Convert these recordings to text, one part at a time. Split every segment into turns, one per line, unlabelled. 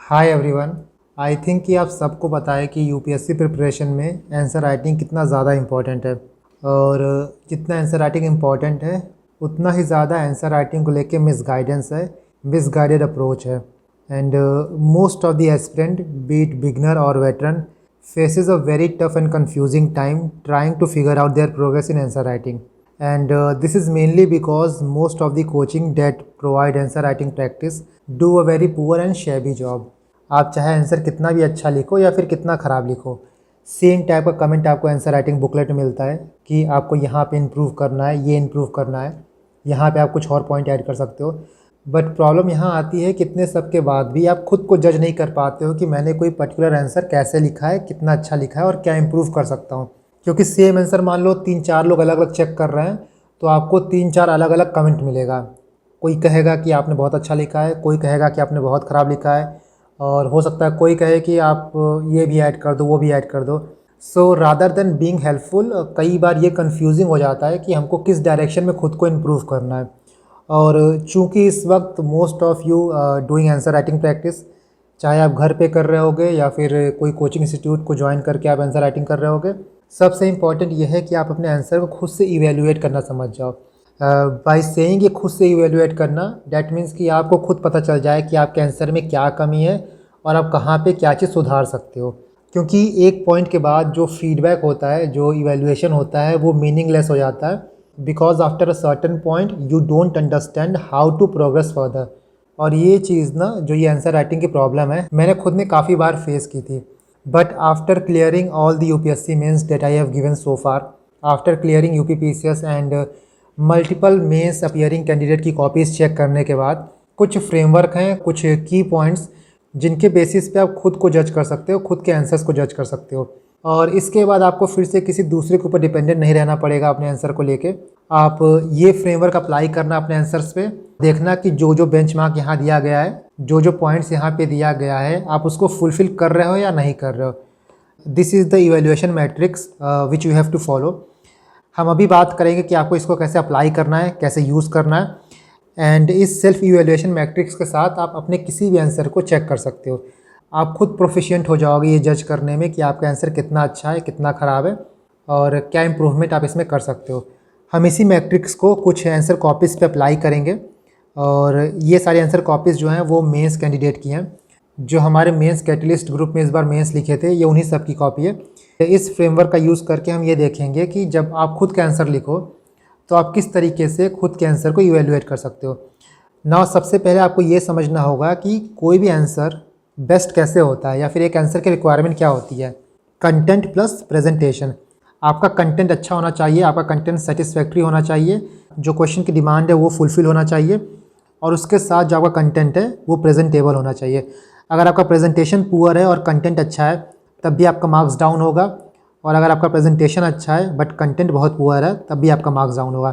Hi everyone. I think कि आप सबको पता है कि यूपीएससी प्रिपरेशन में आंसर राइटिंग कितना ज़्यादा इम्पॉर्टेंट है। और जितना आंसर राइटिंग इम्पॉर्टेंट है उतना ही ज़्यादा आंसर राइटिंग को लेके मिसगाइडेंस है, मिसगाइडेड अप्रोच है। And most of the aspirant, be it beginner और veteran, faces a very tough and confusing time trying to figure out their progress in answer writing. And this is mainly because most of the coaching that provide answer writing practice do a very poor and shabby job. आप चाहे answer कितना भी अच्छा लिखो या फिर कितना ख़राब लिखो, सेम टाइप का कमेंट आपको आंसर राइटिंग बुकलेट में मिलता है कि आपको यहाँ पे इम्प्रूव करना है, ये इम्प्रूव करना है, यहाँ पे आप कुछ और पॉइंट ऐड कर सकते हो। बट प्रॉब्लम यहाँ आती है, कितने सब के बाद भी आप खुद को जज नहीं कर पाते हो कि मैंने कोई पर्टिकुलर आंसर कैसे लिखा है, कितना अच्छा लिखा है और क्या इम्प्रूव कर सकता हूँ। क्योंकि सेम आंसर मान लो 3-4 लोग अलग अलग चेक कर रहे हैं तो आपको 3-4 अलग अलग कमेंट मिलेगा। कोई कहेगा कि आपने बहुत अच्छा लिखा है, कोई कहेगा कि आपने बहुत ख़राब लिखा है, और हो सकता है कोई कहे कि आप ये भी ऐड कर दो, वो भी ऐड कर दो। So rather than being helpful, कई बार ये कंफ्यूजिंग हो जाता है कि हमको किस डायरेक्शन में खुद को इम्प्रूव करना है। और चूँकि इस वक्त most of you doing answer writing practice, चाहे आप घर पे कर रहे होगे या फिर कोई कोचिंग इंस्टीट्यूट को ज्वाइन करके आप आंसर राइटिंग कर रहे होगे, सबसे इम्पॉर्टेंट ये है कि आप अपने आंसर को खुद से इवेल्युएट करना समझ जाओ। बाय सेइंग ये खुद से इवेल्युएट करना, डैट मीन्स कि आपको खुद पता चल जाए कि आपके आंसर में क्या कमी है और आप कहाँ पे क्या चीज़ सुधार सकते हो। क्योंकि एक पॉइंट के बाद जो फीडबैक होता है, जो इवेल्युएशन होता है, वो मीनिंगलेस हो जाता है, because after a certain point you don't understand how to progress further. और ये चीज़ ना, जो ये आंसर राइटिंग की प्रॉब्लम है, मैंने खुद ने काफ़ी बार फेस की थी। But after clearing all the UPSC mains that I have given so far, after clearing UPPCS and multiple mains appearing candidate की कॉपीज़ चेक करने के बाद, कुछ फ्रेमवर्क हैं, कुछ की पॉइंट्स जिनके बेसिस पे आप खुद को जज कर सकते हो, खुद के आंसर्स को जज कर सकते हो। और इसके बाद आपको फिर से किसी दूसरे के ऊपर डिपेंडेंट नहीं रहना पड़ेगा अपने आंसर को लेके। आप ये फ्रेमवर्क अप्लाई करना अपने आंसर्स पे, देखना कि जो जो बेंचमार्क यहाँ दिया गया है, जो जो पॉइंट्स यहाँ पे दिया गया है, आप उसको फुलफ़िल कर रहे हो या नहीं कर रहे हो। This is the evaluation matrix which you have to follow. हम अभी बात करेंगे कि आपको इसको कैसे अप्लाई करना है, कैसे यूज़ करना है। एंड इस सेल्फ इवैल्यूएशन मैट्रिक्स के साथ आप अपने किसी भी आंसर को चेक कर सकते हो। आप खुद प्रोफिशिएंट हो जाओगे ये जज करने में कि आपका आंसर कितना अच्छा है, कितना ख़राब है, और क्या इम्प्रूवमेंट आप इसमें कर सकते हो। हम इसी मैट्रिक्स को कुछ आंसर कॉपीज़ पे अप्लाई करेंगे, और ये सारे आंसर कॉपीज़ जो हैं वो मेंस कैंडिडेट की हैं। जो हमारे मेंस कैटलिस्ट ग्रुप में इस बार मेंस लिखे थे, ये उन्हीं सब की कॉपी है। इस फ्रेमवर्क का यूज़ करके हम ये देखेंगे कि जब आप खुद के आंसर लिखो तो आप किस तरीके से खुद के आंसर को इवैल्यूएट कर सकते हो। ना सबसे पहले आपको ये समझना होगा कि कोई भी आंसर बेस्ट कैसे होता है, या फिर एक आंसर की रिक्वायरमेंट क्या होती है। Content plus presentation. आपका कंटेंट अच्छा होना चाहिए, आपका कंटेंट सेटिस्फैक्ट्री होना चाहिए, जो क्वेश्चन की डिमांड है वो फुलफ़िल होना चाहिए, और उसके साथ जो आपका कंटेंट है वो प्रेजेंटेबल होना चाहिए। अगर आपका प्रेजेंटेशन पुअर है और कंटेंट अच्छा है तब भी आपका मार्क्स डाउन होगा, और अगर आपका प्रेजेंटेशन अच्छा है बट कंटेंट बहुत पुअर है तब भी आपका मार्क्स डाउन होगा।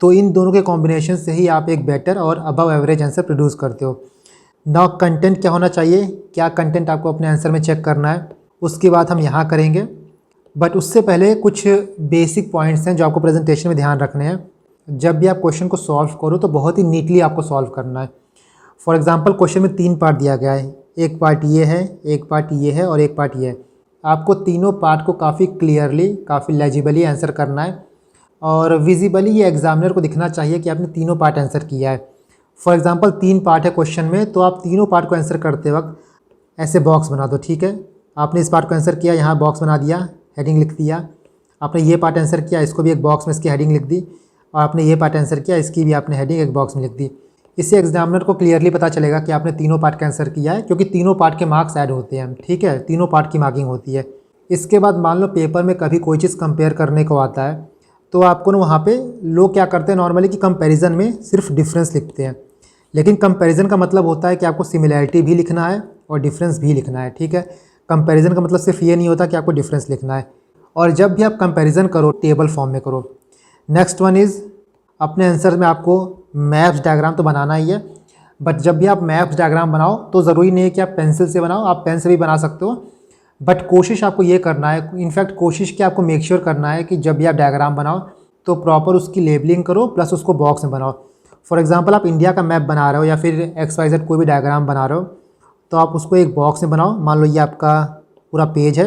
तो इन दोनों के कॉम्बिनेशन से ही आप एक बेटर और अबव एवरेज आंसर प्रोड्यूस करते हो। ना कंटेंट क्या होना चाहिए, क्या कंटेंट आपको अपने आंसर में चेक करना है, उसकी बात हम यहाँ करेंगे। बट उससे पहले कुछ बेसिक पॉइंट्स हैं जो आपको प्रेजेंटेशन में ध्यान रखने हैं। जब भी आप क्वेश्चन को सॉल्व करो तो बहुत ही नीटली आपको सॉल्व करना है। फॉर एग्जांपल क्वेश्चन में 3 पार्ट दिया गया है, एक पार्ट ये है, एक पार्ट ये है और एक पार्ट ये है। आपको तीनों पार्ट को काफ़ी क्लियरली, काफ़ी लेजिबली आंसर करना है, और विजिबली ये एग्जामिनर को दिखना चाहिए कि आपने तीनों पार्ट आंसर किया है। फॉर एग्जांपल 3 पार्ट है क्वेश्चन में, तो आप तीनों पार्ट को आंसर करते वक्त ऐसे बॉक्स बना दो। ठीक है, आपने इस पार्ट को आंसर किया, यहाँ बॉक्स बना दिया, हेडिंग लिख दिया। आपने ये पार्ट आंसर किया, इसको भी एक बॉक्स में इसकी हेडिंग लिख दी, और आपने ये पार्ट आंसर किया, इसकी भी आपने हेडिंग एक बॉक्स में लिख दी। इससे एग्जामिनर को क्लियरली पता चलेगा कि आपने तीनों पार्ट का आंसर किया है, क्योंकि तीनों पार्ट के मार्क्स ऐड होते हैं। ठीक है, तीनों पार्ट की मार्किंग होती है। इसके बाद मान लो पेपर में कभी कोई चीज़ कंपेयर करने को आता है, तो आपको ना वहाँ पे लोग क्या करते हैं नॉर्मली कि कंपैरिजन में सिर्फ डिफरेंस लिखते हैं। लेकिन कंपैरिजन का मतलब होता है कि आपको सिमिलैरिटी भी लिखना है और डिफरेंस भी लिखना है। ठीक है, कंपैरिजन का मतलब सिर्फ ये नहीं होता कि आपको डिफरेंस लिखना है। और जब भी आप कंपैरिजन करो, टेबल फॉर्म में करो। नेक्स्ट वन इज़, अपने आंसर में आपको मैप्स डायग्राम तो बनाना ही है, बट जब भी आप मैप्स डायग्राम बनाओ तो ज़रूरी नहीं है कि आप पेंसिल से बनाओ, आप पेन से भी बना सकते हो। बट कोशिश आपको ये करना है, इनफैक्ट कोशिश क्या, आपको मेक श्योर करना है कि जब भी आप डायग्राम बनाओ तो प्रॉपर उसकी लेबलिंग करो, प्लस उसको बॉक्स में बनाओ। फॉर एग्जांपल आप इंडिया का मैप बना रहे हो या फिर XYZ कोई भी डायग्राम बना रहे हो, तो आप उसको एक बॉक्स में बनाओ। मान लो ये आपका पूरा पेज है,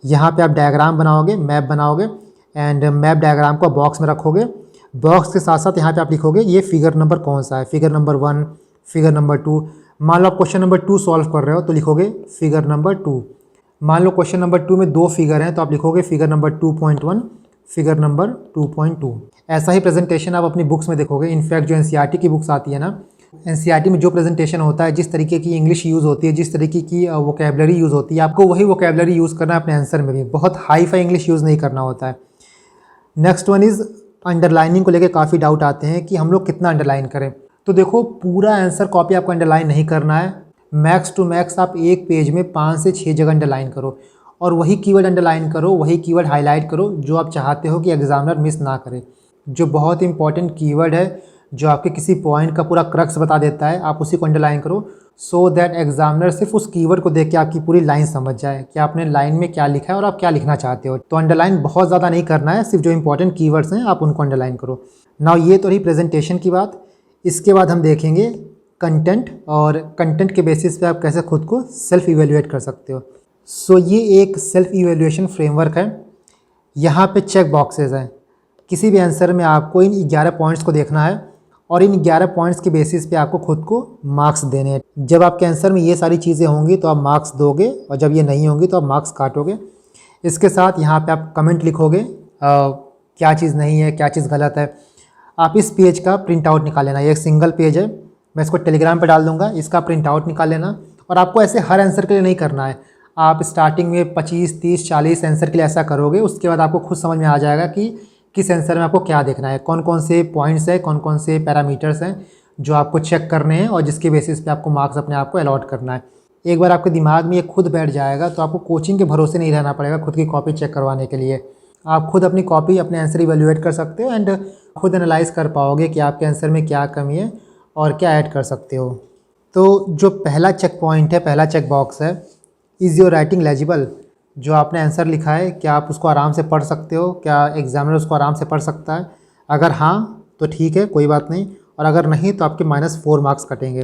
यहाँ पे आप डायग्राम बनाओगे, मैप बनाओगे एंड मैप डायग्राम को बॉक्स में रखोगे। बॉक्स के साथ साथ यहाँ पे आप लिखोगे ये फिगर नंबर कौन सा है, फिगर नंबर 1, फिगर नंबर 2। मान लो आप क्वेश्चन नंबर 2 सॉल्व कर रहे हो तो लिखोगे फिगर नंबर 2। मान लो क्वेश्चन नंबर 2 में 2 फिगर हैं तो आप लिखोगे फिगर नंबर 2.1, फिगर नंबर 2.2। ऐसा ही प्रेजेंटेशन आप अपनी बुक्स में देखोगे। इनफैक्ट जो एनसीईआरटी की बुक्स आती है ना, एनसीईआरटी में जो प्रेजेंटेशन होता है, जिस तरीके की इंग्लिश यूज़ होती है, जिस तरीके की वोकेबलरी यूज़ होती है, आपको वही वोकेबलरी यूज़ करना है अपने आंसर में भी। बहुत हाई फाई इंग्लिश यूज़ नहीं करना होता है। नेक्स्ट वन इज़ अंडरलाइनिंग को लेकर काफ़ी डाउट आते हैं कि हम लोग कितना अंडरलाइन करें। तो देखो, पूरा आंसर कॉपी आपको अंडरलाइन नहीं करना है। मैक्स टू मैक्स आप एक पेज में 5 से 6 जगह अंडरलाइन करो और वही कीवर्ड अंडरलाइन करो, वही कीवर्ड हाईलाइट करो जो आप चाहते हो कि एग्जामिनर मिस ना करे। जो बहुत इंपॉर्टेंट कीवर्ड है, जो आपके किसी पॉइंट का पूरा क्रक्स बता देता है, आप उसी को अंडरलाइन करो सो दैट एग्जामिनर सिर्फ उस कीवर्ड को देख के आपकी पूरी लाइन समझ जाए कि आपने लाइन में क्या लिखा है और आप क्या लिखना चाहते हो। तो अंडरलाइन बहुत ज़्यादा नहीं करना है, सिर्फ जो इंपॉर्टेंट कीवर्ड्स हैं आप उनको अंडरलाइन करो। नाउ ये तो रही प्रेजेंटेशन की बात। इसके बाद हम देखेंगे कंटेंट, और कंटेंट के बेसिस पे आप कैसे खुद को सेल्फ इवेल्युएट कर सकते हो। सो ये एक सेल्फ इवेल्युएशन फ्रेमवर्क है। यहाँ पे चेक बॉक्सेस हैं। किसी भी आंसर में आपको इन 11 पॉइंट्स को देखना है और इन 11 पॉइंट्स के बेसिस पे आपको खुद को मार्क्स देने हैं। जब आपके आंसर में ये सारी चीज़ें होंगी तो आप मार्क्स दोगे और जब ये नहीं होंगी तो आप मार्क्स काटोगे। इसके साथ यहाँ पे आप कमेंट लिखोगे क्या चीज़ नहीं है, क्या चीज़ गलत है। आप इस पेज का प्रिंट आउट निकाल लेना। ये एक सिंगल पेज है, मैं इसको टेलीग्राम पर डाल दूँगा। इसका प्रिंट आउट निकाल लेना। और आपको ऐसे हर आंसर के लिए नहीं करना है। आप स्टार्टिंग में 25, 30, 40 आंसर के लिए ऐसा करोगे, उसके बाद आपको खुद समझ में आ जाएगा कि किस आंसर में आपको क्या देखना है, कौन कौन से पॉइंट्स हैं, कौन कौन से पैरामीटर्स हैं जो आपको चेक करने हैं और जिसके बेसिस पे आपको मार्क्स अपने आप को अलॉट करना है। एक बार आपके दिमाग में ये खुद बैठ जाएगा तो आपको कोचिंग के भरोसे नहीं रहना पड़ेगा खुद की कॉपी चेक करवाने के लिए। आप खुद अपनी कॉपी, अपने आंसर इवेल्युएट कर सकते हो एंड खुद एनालाइज कर पाओगे कि आपके आंसर में क्या कमी है और क्या ऐड कर सकते हो। तो जो पहला चेक पॉइंट है, पहला चेक बॉक्स है, इज़ योर राइटिंग लेजिबल। जो आपने आंसर लिखा है क्या आप उसको आराम से पढ़ सकते हो, क्या एग्जामिनर उसको आराम से पढ़ सकता है। अगर हाँ तो ठीक है, कोई बात नहीं, और अगर नहीं तो आपके -4 मार्क्स कटेंगे।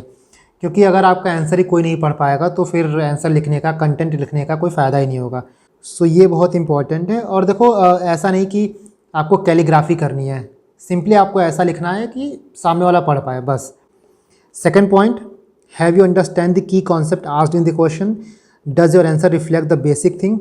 क्योंकि अगर आपका आंसर ही कोई नहीं पढ़ पाएगा तो फिर आंसर लिखने का, कंटेंट लिखने का कोई फ़ायदा ही नहीं होगा। सो ये बहुत इंपॉर्टेंट है। और देखो, ऐसा नहीं कि आपको कैलीग्राफी करनी है, सिंपली आपको ऐसा लिखना है कि सामने वाला पढ़ पाए, बस। Second point, have you understand the key concept asked in the question, does your answer reflect the basic thing.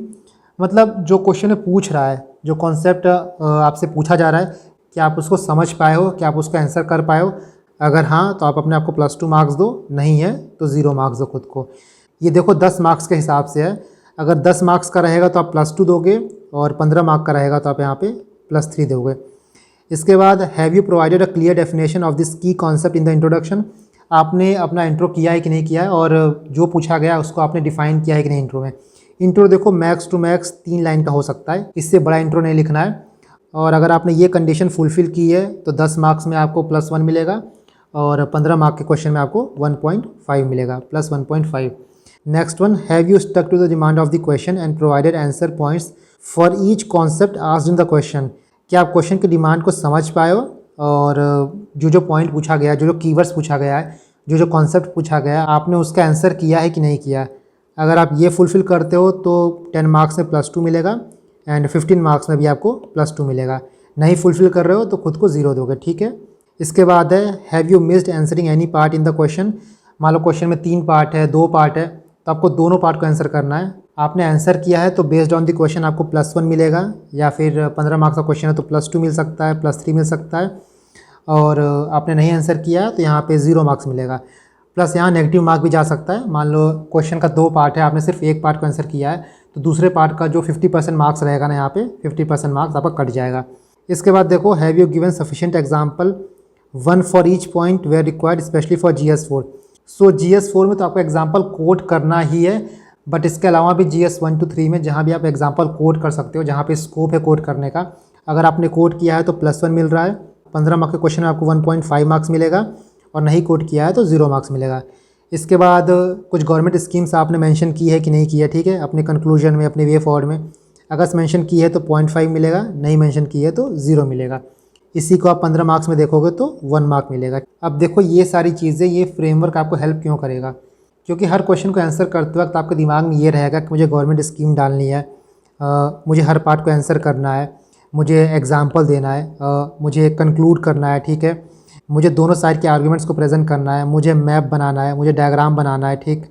मतलब जो क्वेश्चन में पूछ रहा है, जो कॉन्सेप्ट आपसे पूछा जा रहा है, क्या आप उसको समझ पाए हो, क्या आप उसको आंसर कर पाए हो। अगर हाँ तो आप अपने आप को +2 मार्क्स दो, नहीं है तो 0 मार्क्स दो खुद को। ये देखो 10 मार्क्स के हिसाब से है। अगर 10 मार्क्स का रहेगा तो आप +2 दोगे और 15 मार्क का रहेगा तो आप यहाँ पे +3 दोगे। इसके बाद, have you provided a clear definition of this की कॉन्सेप्ट इन द इंट्रोडक्शन। आपने अपना इंट्रो किया है कि नहीं किया है और जो पूछा गया उसको आपने डिफाइन किया है कि नहीं इंट्रो में। इंट्रो देखो मैक्स टू मैक्स 3 लाइन का हो सकता है, इससे बड़ा इंट्रो नहीं लिखना है। और अगर आपने ये कंडीशन फुलफ़िल की है तो 10 मार्क्स में आपको +1 मिलेगा और 15 मार्क के क्वेश्चन में आपको 1.5 मिलेगा, +1.5। Next one, have you stuck to the demand of the question and provided answer points for each concept asked in the question. क्या आप क्वेश्चन की डिमांड को समझ पाए हो और जो पॉइंट पूछा गया, जो कीवर्ड्स पूछा गया है, जो कॉन्सेप्ट पूछा गया है, आपने उसका आंसर किया है कि नहीं किया। अगर आप ये फुलफ़िल करते हो तो 10 मार्क्स में +2 मिलेगा एंड 15 मार्क्स में भी आपको +2 मिलेगा। नहीं फुलफ़िल कर रहे हो तो खुद को 0 दोगे, ठीक है। इसके बाद है, have you missed answering any part in the question. मान लो क्वेश्चन में 3 पार्ट है, 2 पार्ट है, तो आपको दोनों पार्ट को आंसर करना है। आपने आंसर किया है तो बेस्ड ऑन द क्वेश्चन आपको +1 मिलेगा, या फिर 15 मार्क्स का क्वेश्चन है तो +2 मिल सकता है, +3 मिल सकता है। और आपने नहीं आंसर किया तो यहाँ पे 0 मार्क्स मिलेगा। प्लस यहाँ नेगेटिव मार्क भी जा सकता है। मान लो क्वेश्चन का 2 पार्ट है, आपने सिर्फ एक पार्ट को आंसर किया है तो दूसरे पार्ट का जो 50% मार्क्स रहेगा ना, यहाँ पे 50% मार्क्स आपका कट जाएगा। इसके बाद देखो, have you given sufficient example 1 for each point where required specially for GS4। So GS4 में तो आपको एग्जाम्पल कोट करना ही है, बट इसके अलावा भी GS 1 to 3 में जहाँ भी आप एग्जाम्पल कोट कर सकते हो, जहाँ पे स्कोप है कोट करने का। अगर आपने कोट किया है तो +1 मिल रहा है, 15 मार्क्स के क्वेश्चन में आपको 1.5 मार्क्स मिलेगा, और नहीं कोट किया है तो 0 मार्क्स मिलेगा। इसके बाद कुछ गवर्नमेंट स्कीम्स आपने मेंशन की है कि नहीं की है, ठीक है, अपने कंक्लूजन में, अपने वे फॉरवर्ड में। अगर मेंशन की है तो 0.5 मिलेगा, नहीं मेंशन की है तो 0 मिलेगा। इसी को आप 15 मार्क्स में देखोगे तो 1 मार्क मिलेगा। अब देखो ये सारी चीज़ें, ये फ्रेमवर्क आपको हेल्प क्यों करेगा। क्योंकि हर क्वेश्चन को आंसर करते वक्त आपके दिमाग में ये रहेगा कि मुझे गवर्नमेंट स्कीम डालनी है, मुझे हर पार्ट को आंसर करना है, मुझे एग्जाम्पल देना है, मुझे कंक्लूड करना है, ठीक है, मुझे दोनों साइड के आर्गुमेंट्स को प्रेजेंट करना है, मुझे मैप बनाना है, मुझे डायग्राम बनाना है, ठीक।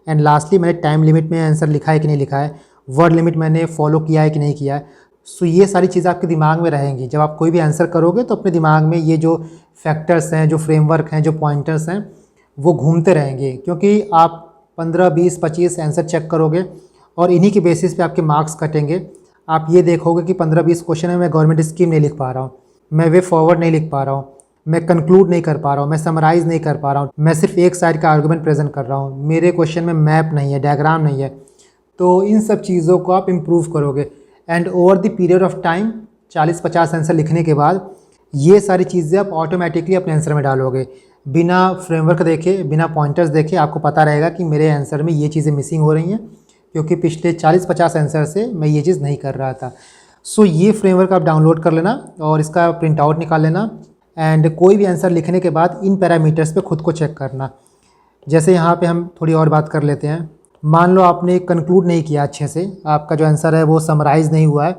एंड लास्टली मैंने टाइम लिमिट में आंसर लिखा है कि नहीं लिखा है, वर्ड लिमिट मैंने फॉलो किया है कि नहीं किया है। सो ये सारी चीज़ें आपके दिमाग में रहेंगी। जब आप कोई भी आंसर करोगे तो अपने दिमाग में ये जो फैक्टर्स हैं, जो फ्रेमवर्क हैं, जो पॉइंटर्स हैं, वो घूमते रहेंगे, क्योंकि आप 15, 20, 25 आंसर चेक करोगे और इन्हीं के बेसिस पे आपके मार्क्स कटेंगे। आप ये देखोगे कि 15-20 क्वेश्चन में मैं गवर्नमेंट स्कीम नहीं लिख पा रहा हूँ, मैं वे फॉरवर्ड नहीं लिख पा रहा हूँ, मैं कंक्लूड नहीं कर पा रहा हूँ, मैं समराइज़ नहीं कर पा रहा हूँ, मैं सिर्फ एक साइड का आर्गूमेंट प्रेजेंट कर रहा हूँ, मेरे क्वेश्चन में मैप नहीं है, डायग्राम नहीं है। तो इन सब चीज़ों को आप इम्प्रूव करोगे and over the period of time 40-50 answer लिखने के बाद ये सारी चीज़ें आप ऑटोमेटिकली अपने आंसर में डालोगे। बिना फ्रेमवर्क देखे, बिना पॉइंटर्स देखे आपको पता रहेगा कि मेरे आंसर में ये चीज़ें मिसिंग हो रही हैं, क्योंकि पिछले 40-50 आंसर से मैं ये चीज़ नहीं कर रहा था। सो ये फ्रेमवर्क आप डाउनलोड कर लेना और इसका प्रिंट आउट निकाल लेना एंड कोई भी आंसर लिखने के बाद इन पैरामीटर्स पे खुद को चेक करना। जैसे यहाँ पे हम थोड़ी और बात कर लेते हैं। मान लो आपने कंक्लूड नहीं किया अच्छे से, आपका जो आंसर है वो समराइज़ नहीं हुआ है,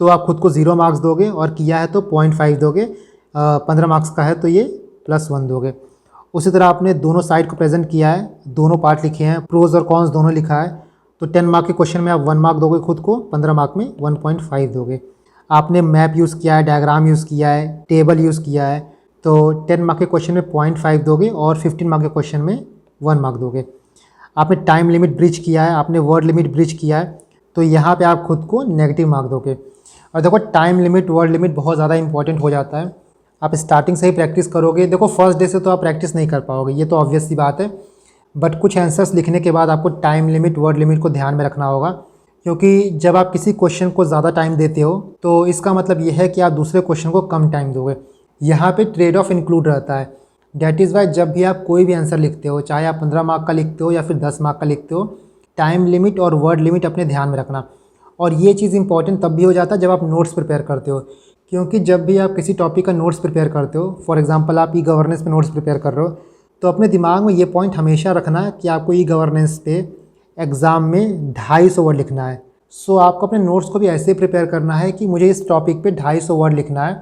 तो आप खुद को 0 मार्क्स दोगे, और किया है तो 0.5 दोगे, 15 मार्क्स का है तो ये +1 दोगे। उसी तरह आपने दोनों साइड को प्रेजेंट किया है, दोनों पार्ट लिखे हैं, प्रोज और कॉन्स दोनों लिखा है, तो 10 मार्क के क्वेश्चन में आप 1 मार्क दोगे खुद को, 15 मार्क में 1.5 दोगे। आपने मैप यूज़ किया है, डायग्राम यूज़ किया है, टेबल यूज़ किया है, तो 10 मार्क के क्वेश्चन में 0.5 दोगे और 15 मार्क के क्वेश्चन में 1 मार्क दोगे। आपने टाइम लिमिट ब्रिज किया है, आपने वर्ड लिमिट ब्रिज किया है, तो यहाँ पे आप खुद को नेगेटिव मार्क दोगे। और देखो टाइम लिमिट, वर्ड लिमिट बहुत ज़्यादा इंपॉर्टेंट हो जाता है। आप स्टार्टिंग से ही प्रैक्टिस करोगे, देखो फर्स्ट डे से तो आप प्रैक्टिस नहीं कर पाओगे, ये तो ऑब्वियस सी बात है, बट कुछ आंसर्स लिखने के बाद आपको टाइम लिमिट, वर्ड लिमिट को ध्यान में रखना होगा, क्योंकि जब आप किसी क्वेश्चन को ज़्यादा टाइम देते हो तो इसका मतलब ये है कि आप दूसरे क्वेश्चन को कम टाइम दोगे। यहाँ पे ट्रेड ऑफ इंक्लूड रहता है। डैट इज़ वाई जब भी आप कोई भी आंसर लिखते हो, चाहे आप 15 मार्क का लिखते हो या फिर 10 मार्क का लिखते हो, टाइम लिमिट और वर्ड लिमिट अपने ध्यान में रखना। और ये चीज़ इंपॉर्टेंट तब भी हो जाता है जब आप नोट्स प्रिपेयर करते हो, क्योंकि जब भी आप किसी टॉपिक का नोट्स प्रिपेयर करते हो, फॉर एग्जांपल आप ई गवर्नेंस पे नोट्स प्रिपेयर कर रहे हो, तो अपने दिमाग में ये पॉइंट हमेशा रखना है कि आपको ई गवर्नेंस पे एग्ज़ाम में 250 वर्ड लिखना है। सो आपको अपने नोट्स को भी ऐसे प्रिपेयर करना है कि मुझे इस टॉपिक पे 250 वर्ड लिखना है,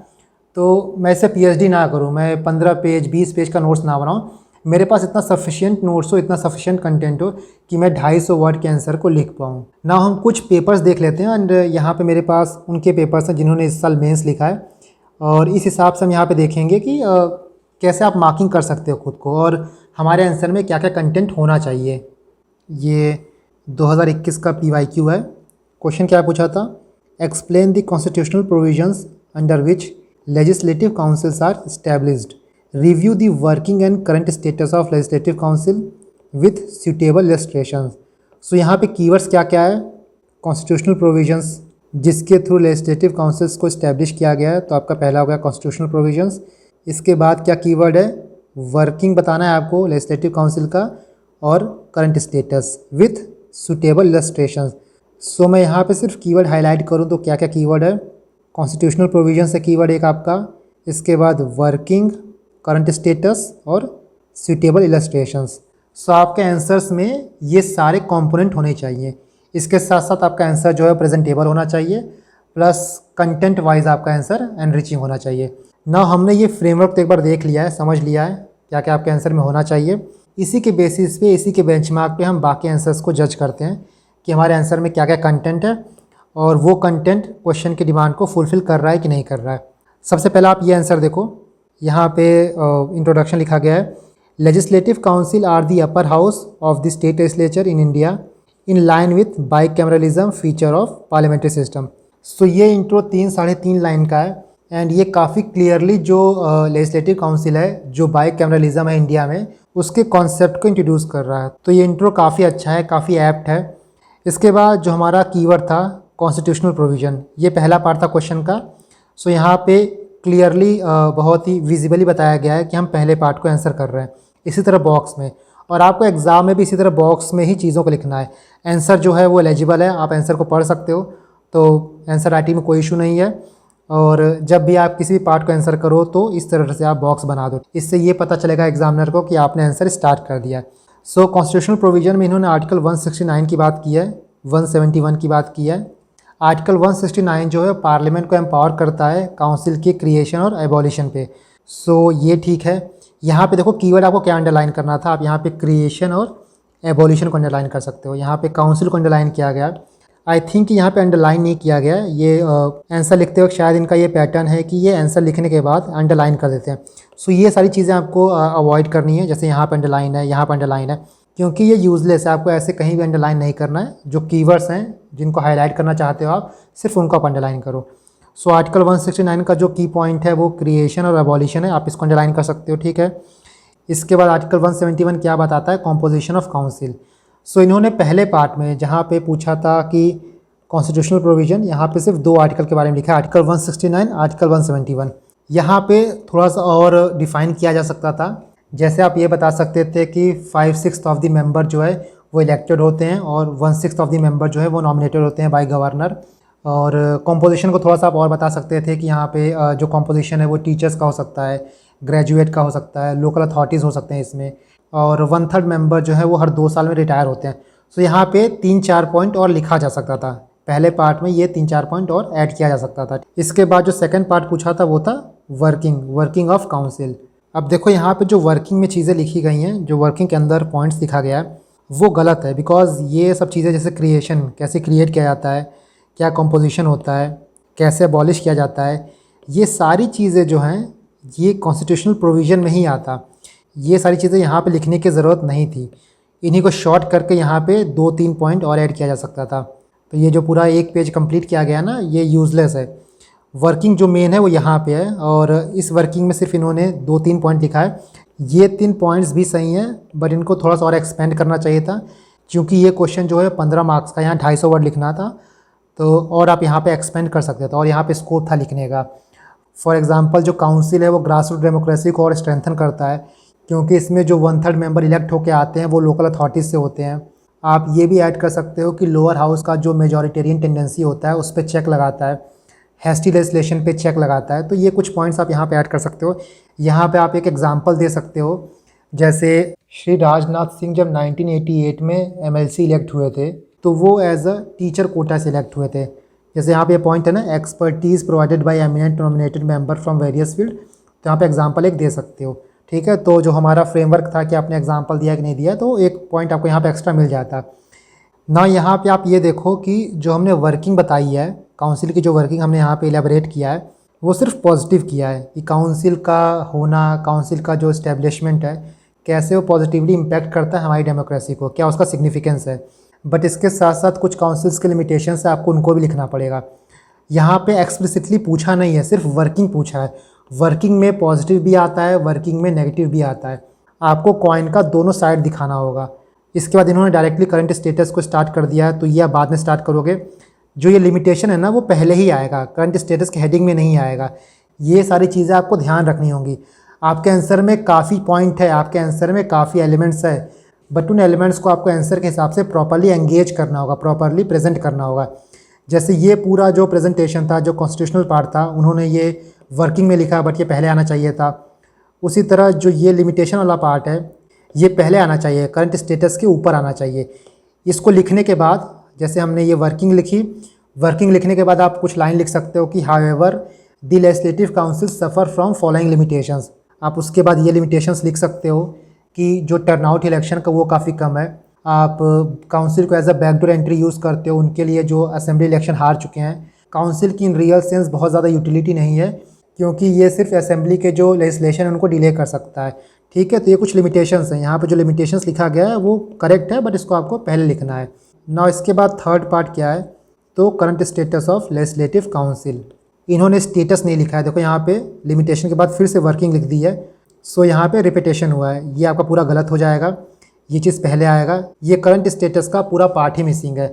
तो मैं इसे पीएचडी ना करूँ, मैं 15 पेज 20 पेज का नोट्स ना बनाऊँ, मेरे पास इतना सफिशिएंट नोट्स हो, इतना सफिशिएंट कंटेंट हो कि मैं 250 वर्ड के आंसर को लिख पाऊँ ना। हम कुछ पेपर्स देख लेते हैं एंड यहाँ पे मेरे पास उनके पेपर्स हैं जिन्होंने इस साल मेंस लिखा है, और इस हिसाब से हम यहाँ पे देखेंगे कि कैसे आप मार्किंग कर सकते हो खुद को और हमारे आंसर में क्या क्या कंटेंट होना चाहिए। ये 2021 का PYQ है। क्वेश्चन क्या पूछा था? Explain the constitutional provisions under which legislative councils are established, review the working and current status of legislative council with suitable illustrations. So यहाँ पे कीवर्ड्स क्या क्या है? कॉन्स्टिट्यूशनल प्रोविजंस, जिसके थ्रू लेजिस्लेटिव काउंसिल्स को इस्टेब्लिश किया गया है, तो आपका पहला हो गया कॉन्स्टिट्यूशनल प्रोविजंस। इसके बाद क्या कीवर्ड है? वर्किंग बताना है आपको लेजिस्लेटिव काउंसिल का, और current status with suitable illustrations. So मैं यहाँ पे सिर्फ कीवर्ड हाईलाइट करूँ तो क्या क्या कीवर्ड है? कॉन्स्टिट्यूशनल प्रोविजंस है कीवर्ड एक आपका, इसके बाद वर्किंग, करंट स्टेटस और सूटेबल इलस्ट्रेशंस। सो आपके आंसर्स में ये सारे कंपोनेंट होने चाहिए। इसके साथ साथ आपका आंसर जो है प्रेजेंटेबल होना चाहिए, प्लस कंटेंट वाइज आपका आंसर एनरिचिंग होना चाहिए ना। हमने ये फ्रेमवर्क तो एक बार देख लिया है, समझ लिया है क्या क्या आपके आंसर में होना चाहिए। इसी के बेसिस पे, इसी के बेंचमार्क पे हम बाकी आंसर्स को जज करते हैं कि हमारे आंसर में क्या क्या कंटेंट है और वो कंटेंट क्वेश्चन की डिमांड को फुलफ़िल कर रहा है कि नहीं कर रहा है। सबसे पहला आप ये आंसर देखो, यहाँ पे इंट्रोडक्शन लिखा गया है, legislative council are the upper house of the state legislature in India in line with bicameralism feature of parliamentary system. So ये इंट्रो 3-3.5 लाइन का है एंड ये काफ़ी क्लियरली जो लेजिस्लेटिव काउंसिल है, जो बाइकैमरलिज्म है इंडिया में, उसके कॉन्सेप्ट को इंट्रोड्यूस कर रहा है। तो ये इंट्रो काफ़ी अच्छा है, काफ़ी एप्ट है। इसके बाद जो हमारा कीवर्ड था कॉन्स्टिट्यूशनल प्रोविज़न, ये पहला पार्ट था क्वेश्चन का। सो यहाँ पे क्लियरली बहुत ही विजिबली बताया गया है कि हम पहले पार्ट को आंसर कर रहे हैं। इसी तरह बॉक्स में, और आपको एग्ज़ाम में भी इसी तरह बॉक्स में ही चीज़ों को लिखना है। आंसर जो है वो एलिजिबल है, आप आंसर को पढ़ सकते हो, तो आंसर राइटिंग में कोई इशू नहीं है। और जब भी आप किसी भी पार्ट को आंसर करो तो इस तरह से आप बॉक्स बना दो, इससे ये पता चलेगा एग्जामिनर को कि आपने आंसर स्टार्ट कर दिया। सो कॉन्स्टिट्यूशनल प्रोविजन में इन्होंने आर्टिकल 169 की बात की है, 171 की बात की है। आर्टिकल 169 जो है पार्लियामेंट को एम्पावर करता है काउंसिल के क्रिएशन और एबॉलिशन पे। सो ये ठीक है। यहाँ पे देखो कीवर्ड आपको क्या अंडरलाइन करना था, आप यहाँ पे क्रिएशन और एबॉलिशन को अंडरलाइन कर सकते हो। यहाँ पे काउंसिल को अंडरलाइन किया गया, आई थिंक यहाँ पे अंडरलाइन नहीं किया गया। ये आंसर लिखते वक्त शायद इनका ये पैटर्न है कि ये आंसर लिखने के बाद अंडरलाइन कर देते हैं। सो ये सारी चीज़ें आपको अवॉइड करनी है, जैसे यहाँ पे अंडरलाइन है, यहाँ पे अंडरलाइन है, क्योंकि ये यूज़लेस है। आपको ऐसे कहीं भी अंडरलाइन नहीं करना है। जो कीवर्ड्स हैं जिनको हाईलाइट करना चाहते हो आप, सिर्फ उनको आप अंडरलाइन करो। सो आर्टिकल 169 का जो की पॉइंट है वो क्रिएशन और एबॉलिशन है, आप इसको अंडरलाइन कर सकते हो, ठीक है। इसके बाद आर्टिकल 171 क्या बताता है, कॉम्पोजिशन ऑफ काउंसिल। सो इन्होंने पहले पार्ट में जहाँ पे पूछा था कि कॉन्स्टिट्यूशनल प्रोविजन, यहाँ पे सिर्फ 2 आर्टिकल के बारे में लिखा है, आर्टिकल 169, आर्टिकल 171। यहाँ पे थोड़ा सा और डिफ़ाइन किया जा सकता था। जैसे आप ये बता सकते थे कि 5/6 ऑफ द मेंबर जो है वो इलेक्टेड होते हैं और 1/6 ऑफ द मेंबर जो है वो नॉमिनेटेड होते हैं बाय गवर्नर। और कॉम्पोजिशन को थोड़ा सा आप और बता सकते थे कि यहाँ पे जो कॉम्पोजिशन है वो टीचर्स का हो सकता है, ग्रेजुएट का हो सकता है, लोकल अथॉरिटीज़ हो सकते हैं इसमें, और 1/3 मेंबर जो है वो हर 2 साल में रिटायर होते हैं। सो यहाँ पे 3-4 पॉइंट और लिखा जा सकता था। पहले पार्ट में ये 3-4 पॉइंट और ऐड किया जा सकता था। इसके बाद जो सेकंड पार्ट पूछा था वो था वर्किंग ऑफ काउंसिल। अब देखो यहाँ पे जो वर्किंग में चीज़ें लिखी गई हैं, जो वर्किंग के अंदर पॉइंट्स लिखा गया है वो गलत है। बिकॉज ये सब चीज़ें जैसे क्रिएशन कैसे क्रिएट किया जाता है, क्या कंपोजिशन होता है, कैसे अबॉलिश किया जाता है, ये सारी चीज़ें जो हैं ये कॉन्स्टिट्यूशनल प्रोविज़न में ही आता। ये सारी चीज़ें यहाँ पे लिखने की ज़रूरत नहीं थी। इन्हीं को शॉर्ट करके यहाँ पे 2-3 पॉइंट और ऐड किया जा सकता था। तो ये जो पूरा 1 पेज कंप्लीट किया गया ना, ये यूज़लेस है। वर्किंग जो मेन है वो यहाँ पे है, और इस वर्किंग में सिर्फ इन्होंने 2-3 पॉइंट लिखा है। ये 3 पॉइंट्स भी सही हैं, बट इनको थोड़ा सा और एक्सपेंड करना चाहिए था, क्योंकि ये क्वेश्चन जो है 15 मार्क्स का, यहाँ 250 वर्ड लिखना था। तो और आप यहाँ पे एक्सपेंड कर सकते थे, और यहाँ पे स्कोप था लिखने का। फॉर एग्जांपल जो काउंसिल है वो ग्रास रूट डेमोक्रेसी को और स्ट्रेंथन करता है, क्योंकि इसमें जो 1/3 मेंबर इलेक्ट होकर आते हैं वो लोकल अथॉरिटीज़ से होते हैं। आप ये भी ऐड कर सकते हो कि लोअर हाउस का जो मेजॉरिटेरियन टेंडेंसी होता है उस पर चेक लगाता है, हैस्टी लेजिस्लेशन पे चेक लगाता है। तो ये कुछ पॉइंट्स आप यहाँ पे ऐड कर सकते हो। यहाँ पे आप एक एग्जांपल दे सकते हो, जैसे श्री राजनाथ सिंह जब 1988 में MLC इलेक्ट हुए थे तो वो एज अ टीचर कोटा से इलेक्ट हुए थे। जैसे यहाँ पे पॉइंट है ना, expertise provided by eminent nominated member from various field, तो यहाँ पे एग्जांपल एक दे सकते हो, ठीक है। तो जो हमारा फ्रेमवर्क था कि आपने एग्जांपल दिया कि नहीं दिया, तो एक पॉइंट आपको यहाँ पे एक्स्ट्रा मिल जाता ना। यहाँ पे आप ये देखो कि जो हमने वर्किंग बताई है काउंसिल की, जो वर्किंग हमने यहाँ पे इलेबोरेट किया है वो सिर्फ पॉजिटिव किया है कि काउंसिल का होना, काउंसिल का जो इस्टेब्लिशमेंट है कैसे वो पॉजिटिवली इम्पैक्ट करता है हमारी डेमोक्रेसी को, क्या उसका सिग्निफिकेंस है। बट इसके साथ साथ कुछ काउंसिल्स के लिमिटेशंस है, आपको उनको भी लिखना पड़ेगा। यहाँ पे एक्सप्लिसिटली पूछा नहीं है, सिर्फ वर्किंग पूछा है। वर्किंग में पॉजिटिव भी आता है, वर्किंग में नेगेटिव भी आता है। आपको कॉइन का दोनों साइड दिखाना होगा। इसके बाद इन्होंने डायरेक्टली करंट स्टेटस को स्टार्ट कर दिया है, तो ये आप बाद में स्टार्ट करोगे। जो ये लिमिटेशन है ना वो पहले ही आएगा, करंट स्टेटस के हेडिंग में नहीं आएगा। ये सारी चीज़ें आपको ध्यान रखनी होंगी। आपके आंसर में काफ़ी पॉइंट है, आपके आंसर में काफ़ी एलिमेंट्स है, बट उन एलिमेंट्स को आपको आंसर के हिसाब से प्रॉपर्ली एंगेज करना होगा, प्रॉपर्ली प्रेजेंट करना होगा। जैसे ये पूरा जो प्रेजेंटेशन था, जो कॉन्स्टिट्यूशनल पार्ट था, उन्होंने ये वर्किंग में लिखा बट ये पहले आना चाहिए था। उसी तरह जो ये लिमिटेशन वाला पार्ट है ये पहले आना चाहिए, करंट स्टेटस के ऊपर आना चाहिए। इसको लिखने के बाद जैसे हमने ये वर्किंग लिखी, वर्किंग लिखने के बाद आप कुछ लाइन लिख सकते हो कि however the legislative council suffer from following limitations. आप उसके बाद ये लिमिटेशंस लिख सकते हो कि जो टर्नआउट इलेक्शन का वो काफ़ी कम है। आप काउंसिल को as a backdoor entry use करते हो उनके लिए जो असेंबली इलेक्शन हार चुके हैं। काउंसिल की इन रियल सेंस बहुत ज़्यादा यूटिलिटी नहीं है, क्योंकि ये सिर्फ असेंबली के जो लेजिस्लेशन है उनको डिले कर सकता है, ठीक है। तो ये कुछ लिमिटेशंस हैं। यहाँ पे जो लिमिटेशंस लिखा गया है वो करेक्ट है, बट इसको आपको पहले लिखना है ना। इसके बाद थर्ड पार्ट क्या है, तो current status of legislative council. इन्होंने स्टेटस नहीं लिखा है। देखो यहाँ पे लिमिटेशन के बाद फिर से वर्किंग लिख दी है, सो यहाँ पे रिपीटेशन हुआ है, ये आपका पूरा गलत हो जाएगा। ये चीज़ पहले आएगा। ये करंट स्टेटस का पूरा पार्ट ही मिसिंग है।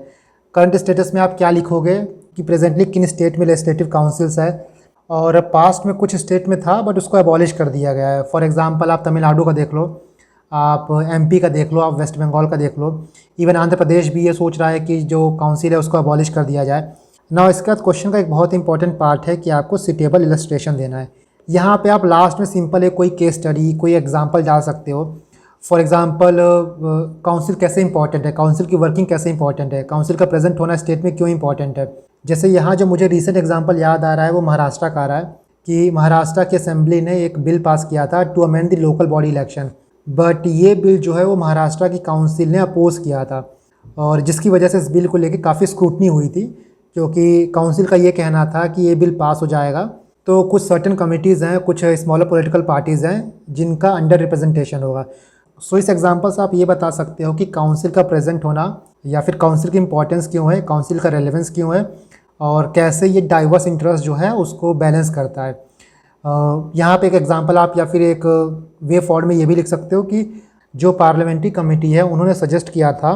करंट स्टेटस में आप क्या लिखोगे कि प्रेजेंटली किन स्टेट में लेजिस्लेटिव काउंसिल्स है, और पास्ट में कुछ स्टेट में था बट उसको अबॉलिश कर दिया गया है। फॉर एग्जांपल आप तमिलनाडु का देख लो, आप MP का देख लो, आप वेस्ट बंगाल का देख लो, इवन आंध्र प्रदेश भी ये सोच रहा है कि जो काउंसिल है उसको अबॉलिश कर दिया जाए ना। इसके बाद क्वेश्चन का एक बहुत इंपॉर्टेंट पार्ट है कि आपको सुटेबल इलस्ट्रेशन देना है। यहाँ पे आप लास्ट में सिंपल एक कोई केस स्टडी, कोई एग्जांपल डाल सकते हो, फॉर एग्जांपल काउंसिल कैसे इंपॉर्टेंट है, काउंसिल की वर्किंग कैसे इंपॉर्टेंट है, काउंसिल का प्रेजेंट होना स्टेट में क्यों इंपॉर्टेंट है। जैसे यहाँ जो मुझे रीसेंट एग्जांपल याद आ रहा है वो महाराष्ट्र का आ रहा है कि महाराष्ट्र की असेंबली ने एक बिल पास किया था to amend the local body election, but ये बिल जो है वो महाराष्ट्र की काउंसिल ने अपोज़ किया था और जिसकी वजह से इस बिल को लेकर काफ़ी स्क्रूटनी हुई थी, क्योंकि काउंसिल का ये कहना था कि ये बिल पास हो जाएगा तो कुछ सर्टेन कमिटीज़ हैं, कुछ स्मॉलर पॉलिटिकल पार्टीज़ हैं जिनका अंडर रिप्रेजेंटेशन होगा। सो इस एग्जांपल से आप ये बता सकते हो कि काउंसिल का प्रेजेंट होना या फिर काउंसिल की इंपॉर्टेंस क्यों है, काउंसिल का रेलेवेंस क्यों है और कैसे ये डाइवर्स इंटरेस्ट जो है उसको बैलेंस करता है। यहाँ पे एक एग्जांपल आप या फिर एक वे फॉर्म में ये भी लिख सकते हो कि जो पार्लियामेंट्री कमेटी है उन्होंने सजेस्ट किया था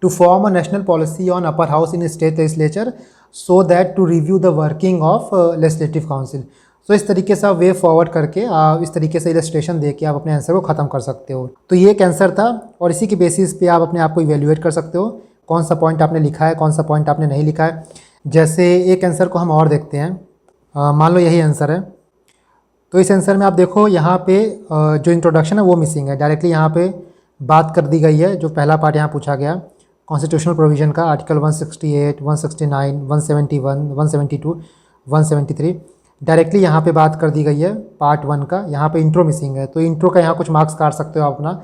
to form a national policy on upper house in state legislature so that to review the working of legislative council. तो इस तरीके से आप वे फॉरवर्ड करके आप इस तरीके से इलस्ट्रेशन दे के आप अपने आंसर को ख़त्म कर सकते हो। तो ये एक आंसर था और इसी के बेसिस पे आप अपने आप को इवेल्युएट कर सकते हो कौन सा पॉइंट आपने लिखा है, कौन सा पॉइंट आपने नहीं लिखा है। जैसे एक आंसर को हम और देखते हैं, मान लो यही आंसर है, तो इस आंसर में आप देखो यहाँ पे जो इंट्रोडक्शन है वो मिसिंग है। डायरेक्टली यहाँ पे बात कर दी गई है, जो पहला पार्ट यहाँ पूछा गया कॉन्स्टिट्यूशनल प्रोविज़न का, आर्टिकल 168, 169, 171, 172, 173, डायरेक्टली यहाँ पे बात कर दी गई है पार्ट 1 का। यहाँ पे इंट्रो मिसिंग है, तो इंट्रो का यहाँ कुछ मार्क्स काट सकते हो आप अपना।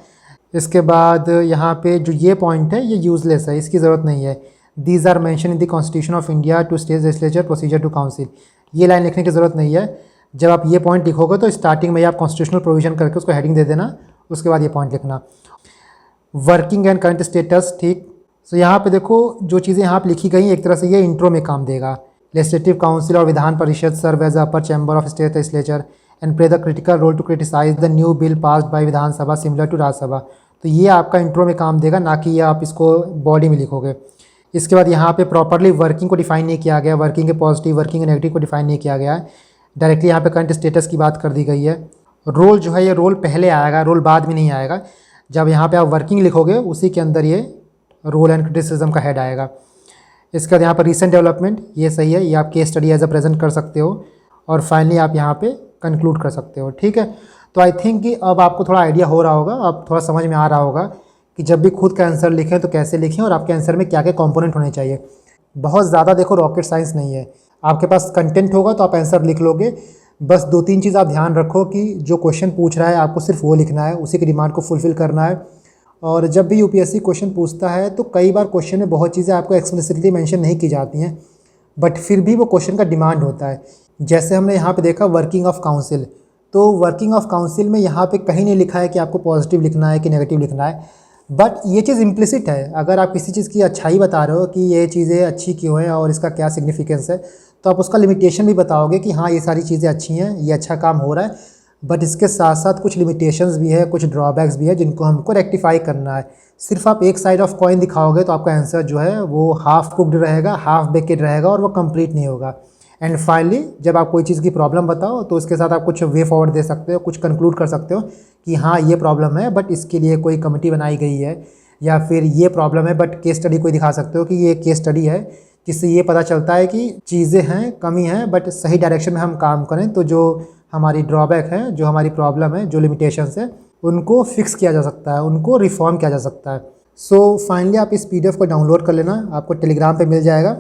इसके बाद यहाँ पे जो ये पॉइंट है ये यूज़लेस है, इसकी ज़रूरत नहीं है। These are mention in the constitution of India to state legislature procedure to council, ये लाइन लिखने की ज़रूरत नहीं है। जब आप ये पॉइंट लिखोगे तो स्टार्टिंग में आप कॉन्स्टिट्यूशनल प्रोविज़न करके उसको हेडिंग दे देना, उसके बाद ये पॉइंट लिखना। वर्किंग एंड करंट स्टेटस, ठीक। सो यहाँ पे देखो जो चीज़ें यहाँ पे लिखी गई एक तरह से ये इंट्रो में काम देगा। लेजिस्लेटिव काउंसिल और Vidhan Parishad serve as upper chamber of state legislature and play the critical role to criticize the new bill passed by Vidhan Sabha similar to Rajya Sabha. तो ये आपका इंट्रो में काम देगा, ना कि ये आप इसको बॉडी में लिखोगे। इसके बाद यहाँ पे प्रॉपरली वर्किंग को डिफाइन नहीं किया गया, वर्किंग के पॉजिटिव वर्किंग के नेगेटिव को डिफाइन नहीं किया गया है। डायरेक्टली यहाँ पे करंट स्टेटस की बात कर दी गई है। रोल जो है ये रोल पहले आएगा, रोल बाद में नहीं आएगा। जब यहाँ पे आप वर्किंग लिखोगे उसी के अंदर ये रोल एंड क्रिटिसिज्म का हेड आएगा। इसके बाद यहाँ पर रीसेंट डेवलपमेंट, ये सही है, ये आप case study as a present कर सकते हो और फाइनली आप यहाँ पे कंक्लूड कर सकते हो। ठीक है, तो आई थिंक कि अब आपको थोड़ा आइडिया हो रहा होगा, अब थोड़ा समझ में आ रहा होगा कि जब भी खुद का आंसर लिखें तो कैसे लिखें और आपके आंसर में क्या क्या कंपोनेंट होने चाहिए। बहुत ज़्यादा देखो रॉकेट साइंस नहीं है, आपके पास कंटेंट होगा तो आप आंसर लिख लोगे। बस 2-3 चीज़ आप ध्यान रखो कि जो क्वेश्चन पूछ रहा है आपको सिर्फ वो लिखना है, उसी की डिमांड को फुलफ़िल करना है। और जब भी यूपीएससी क्वेश्चन पूछता है तो कई बार क्वेश्चन में बहुत चीज़ें आपको एक्सप्लिसिटली मेंशन नहीं की जाती हैं, बट फिर भी वो क्वेश्चन का डिमांड होता है। जैसे हमने यहाँ पे देखा वर्किंग ऑफ काउंसिल, तो वर्किंग ऑफ काउंसिल में यहाँ पे कहीं नहीं लिखा है कि आपको पॉजिटिव लिखना है कि नेगेटिव लिखना है, बट ये चीज़ इम्प्लिसिट है। अगर आप किसी चीज़ की अच्छाई बता रहे हो कि ये चीज़ें अच्छी क्यों हैं और इसका क्या सिग्निफिकेंस है, तो आप उसका लिमिटेशन भी बताओगे कि हाँ ये सारी चीज़ें अच्छी हैं, ये अच्छा काम हो रहा है, बट इसके साथ साथ कुछ लिमिटेशंस भी है, कुछ ड्रॉबैक्स भी है जिनको हमको रेक्टिफाई करना है। सिर्फ आप एक साइड ऑफ कॉइन दिखाओगे तो आपका आंसर जो है वो हाफ कुक्ड रहेगा, हाफ बेक्ड रहेगा और वो कंप्लीट नहीं होगा। एंड फाइनली जब आप कोई चीज़ की प्रॉब्लम बताओ तो उसके साथ आप कुछ वे फॉरवर्ड दे सकते हो, कुछ कंक्लूड कर सकते हो कि हाँ ये प्रॉब्लम है बट इसके लिए कोई कमेटी बनाई गई है, या फिर ये प्रॉब्लम है बट केस स्टडी कोई दिखा सकते हो कि ये केस स्टडी है, जिससे ये पता चलता है कि चीज़ें हैं, कमी हैं, बट सही डायरेक्शन में हम काम करें तो जो हमारी ड्रॉबैक है, जो हमारी प्रॉब्लम है, जो लिमिटेशंस है, उनको फिक्स किया जा सकता है, उनको रिफॉर्म किया जा सकता है। सो फाइनली आप इस PDF को डाउनलोड कर लेना, आपको टेलीग्राम पे मिल जाएगा।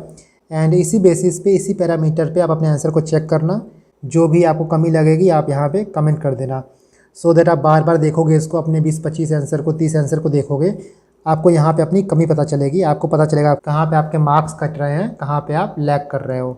एंड इसी बेसिस पे, इसी पैरामीटर पे आप अपने आंसर को चेक करना। जो भी आपको कमी लगेगी आप यहाँ पे कमेंट कर देना, सो दैट आप बार बार देखोगे इसको, अपने 20-25 आंसर को, 30 आंसर को देखोगे, आपको यहाँ पे अपनी कमी पता चलेगी, आपको पता चलेगा कहाँ पे आपके मार्क्स कट रहे हैं, कहाँ पे आप लैग कर रहे हो।